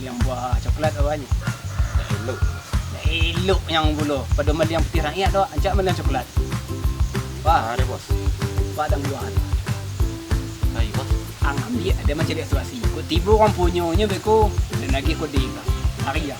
meli yang buah coklat awalnya. Elok. Elok yang bulu. Pada meli yang putih rakyat tu, ajak meli yang coklat. Wah, Ada bos. padang buah. Hai bos. Ang ambil ada macam dia situasi. Kau tiba orang punyanya beko dan lagi kau dega. Hari ya.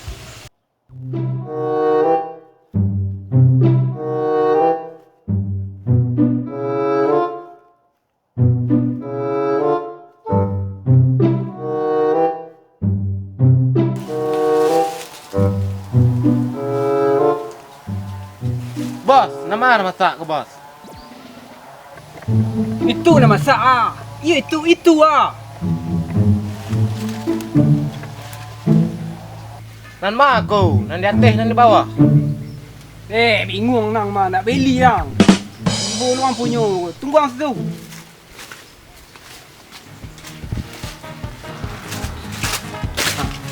Bos, nama masak ke bos? Itu nak masak ah. Ya itu ah. Nan ma aku, nan di atas, nan di bawah. Bingung nang mah nak beli yang. Tiba orang punya. Tunggu ang situ.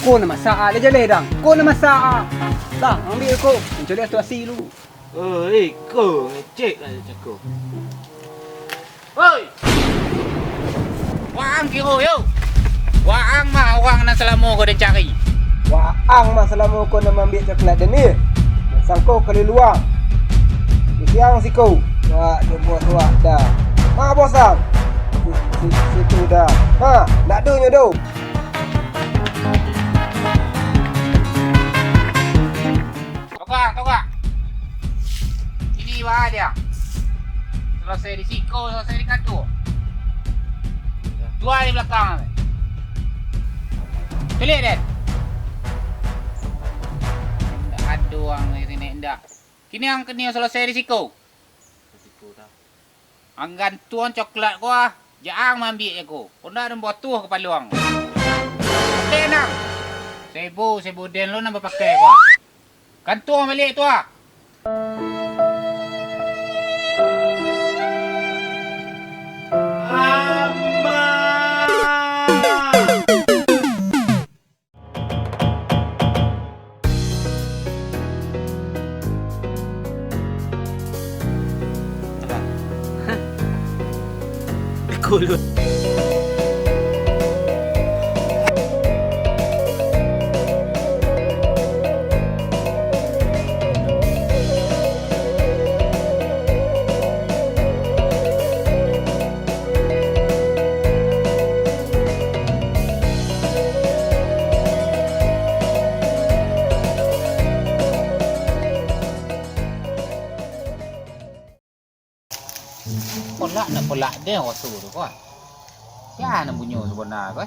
Kau nak masak ah, dia jalan dang. Kau nak masak ah. Dah, ambil kau. Mencari situasi dulu. Kau ngecek lah cakap. Oi! Wang kiro yo. Wang mah orang nak selama kau dah cari. Waang mah selama kau nak ambil coklat dan ni. Sangkau kali luar. Siang si kau. Wah, dia buat suak dah. Ma bos dah. Situ dah. Ha, nak dunya do. Tokak. Ini wah dia. Selesai di siko, selesai di kantor. Dua di belakang. Pelik Dan. Tak ada orang di sini ndak. Kini ang kena selesai di siko. Siko dah. Ang gantuan coklat gua, jangan ambil aku. Kau nak buat tuh kepala orang. Okey nang. Sebo Den lu nak pakai gua. Kantor balik tu ah. Cool. Polak dia orang suruh tu kau. Ya nak bunyi sebenar kau.